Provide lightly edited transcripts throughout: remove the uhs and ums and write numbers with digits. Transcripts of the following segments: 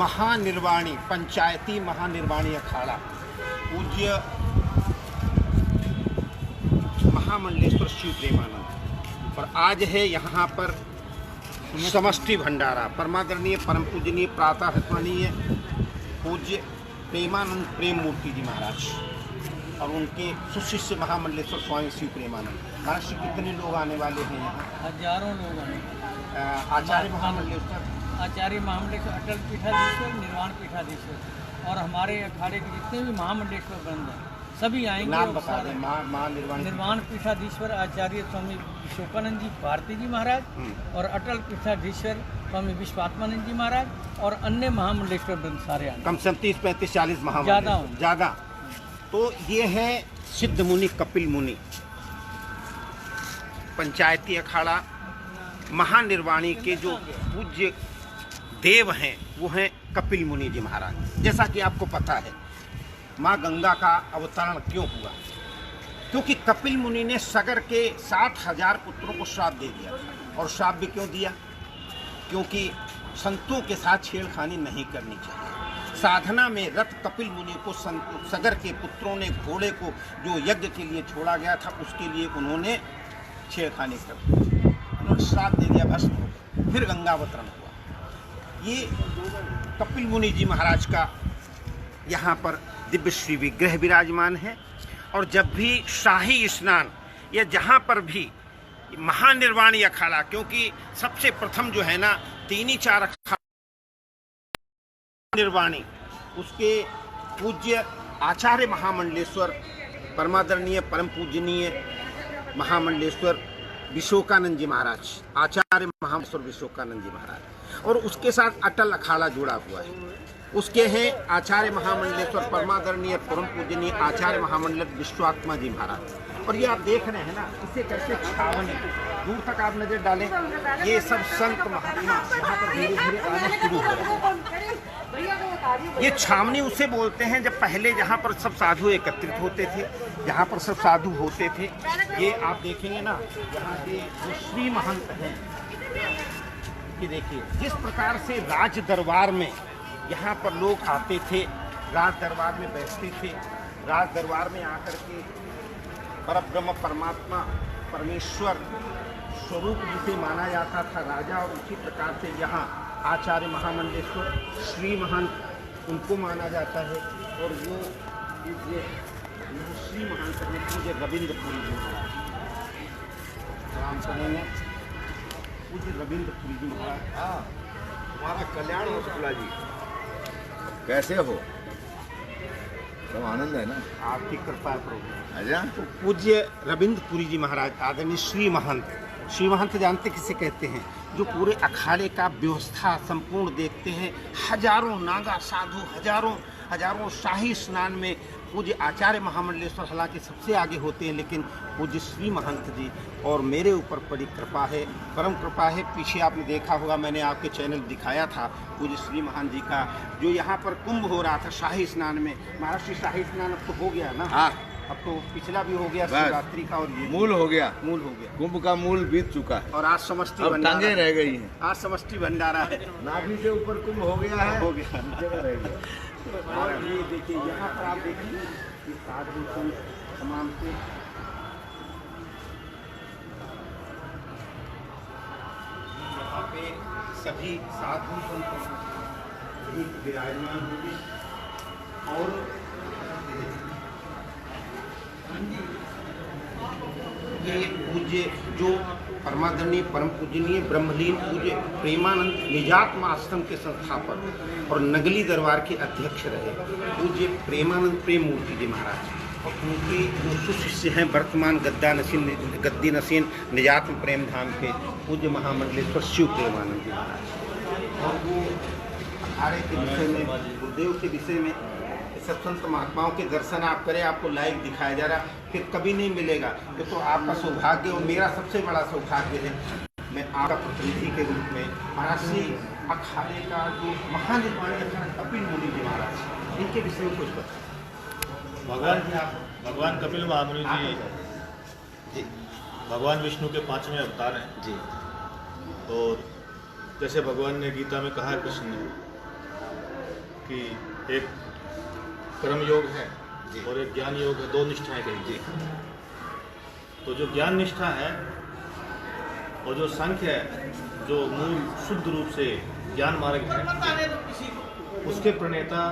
महानिर्वाणी पंचायती महानिर्वाणी अखाड़ा पूज्य महामंडलेश्वर शिव प्रेमानंद। और आज है यहाँ पर समष्टि भंडारा परमादरणीय परम पूजनीय प्रातः हत्मानीय पूज्य प्रेमानंद प्रेम मूर्ति जी महाराज और उनके सुशिष्य महामंडलेश्वर स्वामी शिव प्रेमानंद महाराज। कितने लोग आने वाले हैं यहाँ? हजारों लोग आने। आचार्य महामंडलेश्वर अटल पीठाधीश्वर, निर्वाण पीठाधीश्वर और हमारे अखाड़े के जितने भी महामंडलेश्वर वृंद हैं सभी आएंगे। नाम बता दें। निर्वाण पीठाधीश्वर आचार्य स्वामी विश्वकानंद जी भारती जी महाराज और अटल पीठाधीश्वर स्वामी विश्वात्मानंद जी महाराज और अन्य महामंडलेश्वर वृंद सारे आएंगे। कम से कम 30-35-40 ज़्यादा। तो ये है सिद्ध मुनि कपिल मुनि पंचायती अखाड़ा महानिर्वाणी के जो पूज्य देव हैं वो हैं कपिल मुनि जी महाराज। जैसा कि आपको पता है माँ गंगा का अवतरण क्यों हुआ? क्योंकि कपिल मुनि ने सगर के 60,000 पुत्रों को श्राप दे दिया था। और श्राप भी क्यों दिया? क्योंकि संतों के साथ छेड़खानी नहीं करनी चाहिए। साधना में रत कपिल मुनि को सगर के पुत्रों ने घोड़े को जो यज्ञ के लिए छोड़ा गया था उसके लिए उन्होंने छेड़खानी कर दी। उन्होंने श्राप दे दिया, भस्म हो गए। फिर गंगावतरण हुआ। ये कपिल मुनि जी महाराज का यहाँ पर दिव्य श्री विग्रह विराजमान है। और जब भी शाही स्नान या जहाँ पर भी महानिर्वाणी अखाड़ा, क्योंकि सबसे प्रथम जो है ना 3-4 अखाड़ा निर्वाणी उसके पूज्य आचार्य महामंडलेश्वर परमादरणीय परम पूजनीय महामंडलेश्वर विश्वकानंद जी महाराज, आचार्य महामंडलेश्वर विश्वकानंद जी महाराज और उसके साथ अटल अखाड़ा जुड़ा हुआ है। उसके हैं आचार्य महामंडलेश्वर परमादरणीय परम पूजनीय आचार्य महामंडलेश्वर विश्वात्मा जी महाराज। और ये आप देख रहे हैं ना, इसे कैसे छावनी दूर तक आप नजर डालें, ये सब संत महात्मा यहाँ पर धीरे धीरे आना शुरू हो रहे हैं। ये छावनी उसे बोलते हैं जब पहले जहाँ पर सब साधु एकत्रित होते थे, जहाँ पर सब साधु होते थे। ये आप देखेंगे ना, यहाँ के जो श्री महंत हैं, ये देखिए जिस प्रकार से राज दरबार में यहाँ पर लोग आते थे, राज दरबार में बैठते थे, राज दरबार में आकर के परब्रह्म परमात्मा परमेश्वर स्वरूप जिसे माना जाता था राजा, और उसी प्रकार से यहाँ आचार्य महामंडलेश्वर श्री महंत उनको माना जाता है। और वो श्री महंत में पूज्य रविंद्रपुरी जी महाराज राम करेंगे, पूज्य रविंद्रपुरी जी महाराज। हमारा कल्याण हो शुक्ला जी, कैसे हो? सब आनंद है ना? आपकी कृपा प्रभु। अच्छा, तो पूज्य रविंद्रपुरी जी महाराज आदरणीय श्री महंत, श्री महंत जानते किसे कहते हैं? जो पूरे अखाड़े का व्यवस्था संपूर्ण देखते हैं। हजारों नागा साधु, हजारों शाही स्नान में पूज्य आचार्य महामंडलेश्वर हालांकि सबसे आगे होते हैं, लेकिन पूज्य श्री महंत जी और मेरे ऊपर बड़ी कृपा है, परम कृपा है। पीछे आपने देखा होगा, मैंने आपके चैनल दिखाया था पूज्य श्री महंत जी का, जो यहाँ पर कुंभ हो रहा था शाही स्नान में। महाराष्ट्र शाही स्नान अब तो हो गया ना? हाँ, अब तो पिछला भी हो गया शिवरात्रि का, और ये मूल हो गया। कुंभ का मूल बीत चुका है और आज समष्टि टांगे रह गई हैं। आज समष्टि भंडारा है। नाभि से ऊपर कुंभ हो गया है, हो गया जगह रह गया। और ये देखिए यहाँ पर आप देखिए कि साधु संत तमाम से यहाँ पे सभी साधु संत विराजमान होंगे। और ये पूज्य जो परमादरणीय परम पूजनीय ब्रह्मलीन पूज्य प्रेमानंद निजात्मा आश्रम के संस्थापक और नगली दरबार के अध्यक्ष रहे पूज्य प्रेमानंद प्रेम मूर्ति जी महाराज। और उनके जो सुशिष्य हैं वर्तमान गद्दी नसीन निजात्म प्रेम धाम के पूज्य महामंडलेश्वर शिव प्रेमानंद जी महाराज। और वो अखाड़े के विषय में, गुरुदेव के विषय में सब संत महात्माओं के दर्शन आप करें, आपको लाइव दिखाया जा रहा, फिर कभी नहीं मिलेगा। तो आपका सौभाग्य और मेरा सबसे बड़ा सौभाग्य है, मैं आपका प्रतिनिधि के रूप में महाराष्ट्री अखाड़े का जो महानिर्वाणी अखाड़ा कपिल मुनि जी महाराज, इनके विषय में कुछ बताएं। भगवान कपिल महामुनि जी भगवान विष्णु के 5वें अवतार हैं जी। और जैसे भगवान ने गीता में कहा है कृष्ण ने कि एक कर्म योग है और एक ज्ञान योग है, दो निष्ठाएं कही। तो जो ज्ञान निष्ठा है और जो सांख्य है, जो मूल शुद्ध रूप से ज्ञान मार्ग है, उसके प्रणेता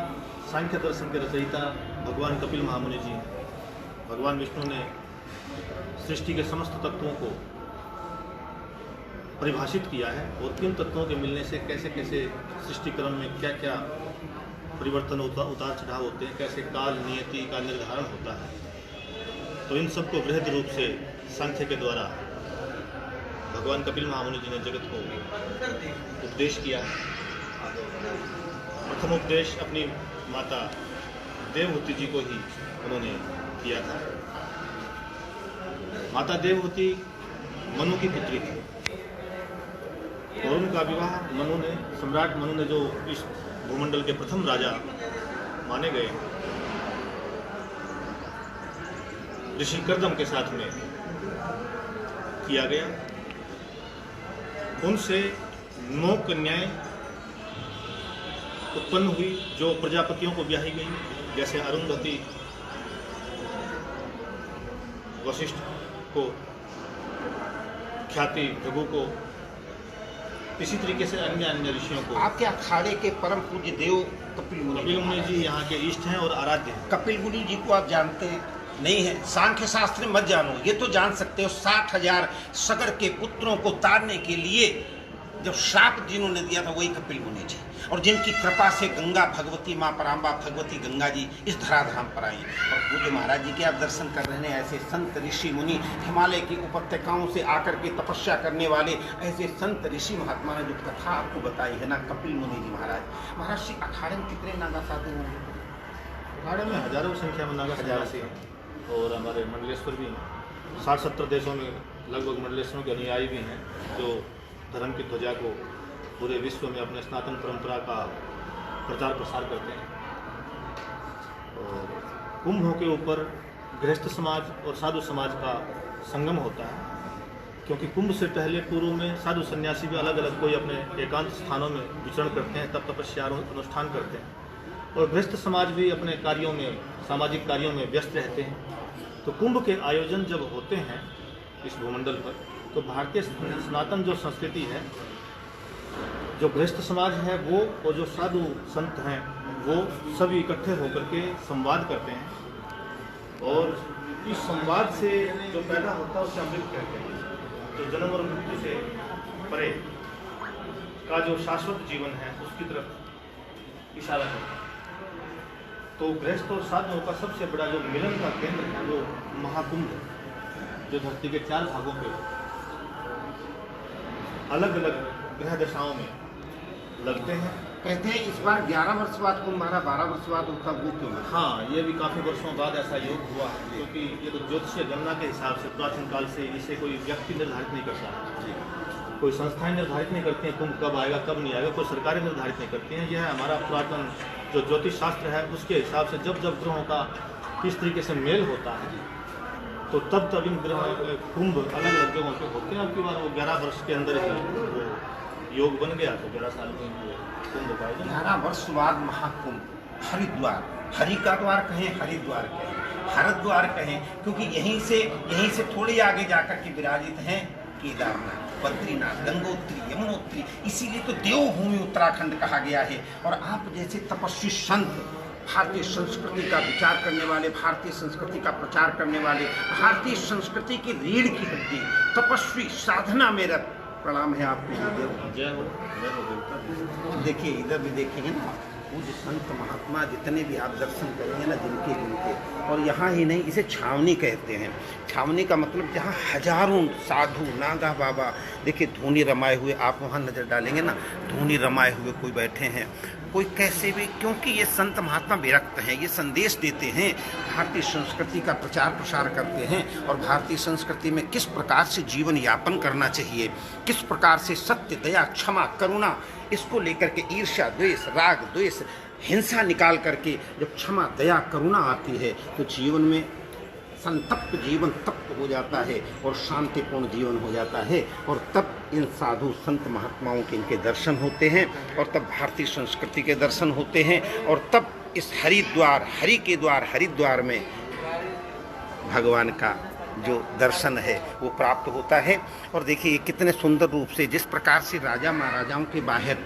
सांख्य दर्शन के रचयिता भगवान कपिल महामुनि जी हैं। भगवान विष्णु ने सृष्टि के समस्त तत्वों को परिभाषित किया है और किन तत्वों के मिलने से कैसे कैसे सृष्टि क्रम में क्या क्या परिवर्तन उतार चढ़ाव होते हैं, कैसे काल नियति का निर्धारण होता है। तो इन सबको बृहद रूप से सांख्य के द्वारा भगवान कपिल महामुनि जी ने जगत को उपदेश किया है। प्रथम उपदेश अपनी माता देवहूति जी को ही उन्होंने किया था। माता देवहूति मनु की पुत्री थी और उनका विवाह मनु ने, सम्राट मनु ने, जो इस भूमंडल के प्रथम राजा माने गए, ऋषि कर्दम के साथ में किया गया। उनसे 9 कन्याएं उत्पन्न हुई जो प्रजापतियों को ब्याही गई, जैसे अरुंधति वशिष्ठ को, ख्याति भृगु को, इसी तरीके से अन्य अन्य ऋषियों को। आपके अखाड़े के परम पूज्य देव कपिल मुनि जी यहाँ के इष्ट हैं और आराध्य हैं। कपिल मुनि जी को आप जानते हैं? नहीं है। सांख्य शास्त्र मत जानो, ये तो जान सकते हो 60,000 सगर के पुत्रों को तारने के लिए जब शाप जिन्होंने दिया था वही कपिल मुनि जी, और जिनकी कृपा से गंगा भगवती माँ पराम्बा भगवती गंगा जी इस धराधाम पर आई। और पूज्य महाराज जी के आप दर्शन कर रहे हैं, ऐसे संत ऋषि मुनि, हिमालय की उपत्यकाओं से आकर के तपस्या करने वाले ऐसे संत ऋषि महात्मा ने जो कथा आपको बताई है ना, कपिल मुनि जी महाराज। महाराज श्री अखाड़े में कितने नागा साधु होंगे? अखाड़े में हजारों संख्या में नागा सन्यासी हैं और हमारे मंडलेश्वर भी हैं। 60-70 देशों में लगभग मंडलेश्वरों के अनुयायी भी हैं जो धर्म की ध्वजा को पूरे विश्व में अपने सनातन परंपरा का प्रचार प्रसार करते हैं। और कुंभों के ऊपर गृहस्थ समाज और साधु समाज का संगम होता है, क्योंकि कुंभ से पहले पूर्व में साधु सन्यासी भी अलग अलग कोई अपने एकांत स्थानों में विचरण करते हैं, तप तपस्या अनुष्ठान करते हैं, और गृहस्थ समाज भी अपने कार्यों में, सामाजिक कार्यों में व्यस्त रहते हैं। तो कुंभ के आयोजन जब होते हैं इस भूमंडल पर, तो भारतीय सनातन जो संस्कृति है, जो गृहस्थ समाज है वो और जो साधु संत हैं वो सभी इकट्ठे होकर के संवाद करते हैं, और इस संवाद से जो पैदा होता है उसे अमृत कहते हैं। तो जन्म और मृत्यु से परे का जो शाश्वत जीवन है उसकी तरफ इशारा करता है। तो गृहस्थ और साधुओं का सबसे बड़ा जो मिलन का केंद्र है वो महाकुंभ, जो धरती के 4 भागों पे अलग अलग ग्रह दशाओं में लगते हैं। कहते हैं इस बार 11 वर्ष बाद कुंभ मारा, 12 वर्ष बाद उनका वो क्यों है? हाँ, ये भी काफ़ी वर्षों बाद ऐसा योग हुआ, क्योंकि ये तो ज्योतिषीय गणना के हिसाब से प्राचीन काल से इसे कोई व्यक्ति निर्धारित नहीं करता, कोई संस्थाएं निर्धारित नहीं करती हैं कुंभ कब आएगा कब नहीं आएगा, कोई सरकारें निर्धारित नहीं करती हैं। यह हमारा पुरातन जो ज्योतिष शास्त्र है उसके हिसाब से जब जब ग्रहों का किस तरीके से मेल होता है तो तब इन ग्रह कुंभ अलग अलग जगहों पे होते हैं। अब की बार वो 11 वर्ष के अंदर ही वो योग बन गया, तो 11 साल में कुंभ का 11 वर्ष बाद महाकुंभ, हरिद्वार, हरि का द्वार कहें, हरिद्वार कहें, हरिद्वार कहें, क्योंकि यहीं से थोड़ी आगे जाकर के विराजित हैं केदारनाथ, बद्रीनाथ, गंगोत्री, यमुनोत्री, इसीलिए तो देवभूमि उत्तराखंड कहा गया है। और आप जैसे तपस्वी संत, भारतीय संस्कृति का विचार करने वाले, भारतीय संस्कृति का प्रचार करने वाले, भारतीय संस्कृति की रीढ़ की हड्डी, तपस्वी, साधना में रत, प्रणाम है आपको गुरुदेव। जय हो। देखिए इधर भी देखेंगे ना, पूज्य संत महात्मा जितने भी आप दर्शन करेंगे ना जिनके, और यहाँ ही नहीं, इसे छावनी कहते हैं। छावनी का मतलब जहाँ हजारों साधु, नागा बाबा, देखिए धूनी रमाए हुए, आप वहाँ नज़र डालेंगे ना, धूनी रमाए हुए कोई बैठे हैं, कोई कैसे भी, क्योंकि ये संत महात्मा विरक्त हैं, ये संदेश देते हैं, भारतीय संस्कृति का प्रचार प्रसार करते हैं, और भारतीय संस्कृति में किस प्रकार से जीवन यापन करना चाहिए, किस प्रकार से सत्य, दया, क्षमा, करुणा, इसको लेकर के ईर्ष्या, द्वेष, राग, द्वेष, हिंसा निकाल करके जब क्षमा, दया, करुणा आती है तो जीवन में संतप्त जीवन तप्त हो जाता है और शांतिपूर्ण जीवन हो जाता है, और तब इन साधु संत महात्माओं के इनके दर्शन होते हैं, और तब भारतीय संस्कृति के दर्शन होते हैं, और तब इस हरिद्वार, हरि के द्वार हरिद्वार में भगवान का जो दर्शन है वो प्राप्त होता है। और देखिए कितने सुंदर रूप से, जिस प्रकार से राजा महाराजाओं के बाहर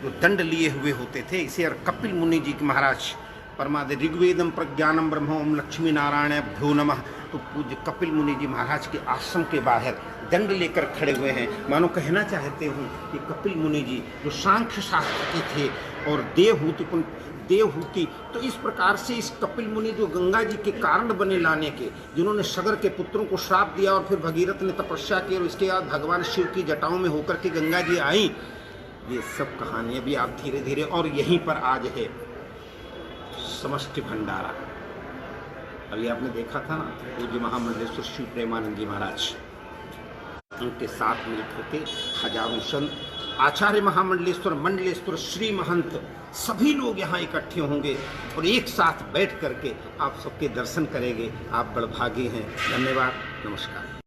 जो दंड लिए हुए होते थे, इसे और कपिल मुनि जी के महाराज परमादि ऋग्वेदम प्रज्ञानम ब्रह्म लक्ष्मी नारायण भ्यो नमः, तो पूज्य कपिल मुनि जी महाराज के आश्रम के बाहर दंड लेकर खड़े हुए हैं। मानो कहना चाहते हूँ कि कपिल मुनि जी जो सांख्य शास्त्र के थे और देवहूति, तो इस प्रकार से इस कपिल मुनि जो गंगा जी के कारण बने लाने के, जिन्होंने सगर के पुत्रों को श्राप दिया और फिर भगीरथ ने तपस्या की और इसके बाद भगवान शिव की जटाओं में होकर के गंगा जी आई, ये सब कहानियां भी आप धीरे धीरे, और यहीं पर आज है समष्टि भंडारा। अभी आपने देखा था ना, पूज्य महामंडलेश्वर शिव प्रेमानंद जी महाराज, उनके साथ मिलकर के हजारों संत, आचार्य महामंडलेश्वर, मंडलेश्वर, श्री महंत, सभी लोग यहाँ इकट्ठे होंगे और एक साथ बैठ करके आप सबके दर्शन करेंगे। आप बड़भागी हैं। धन्यवाद, नमस्कार।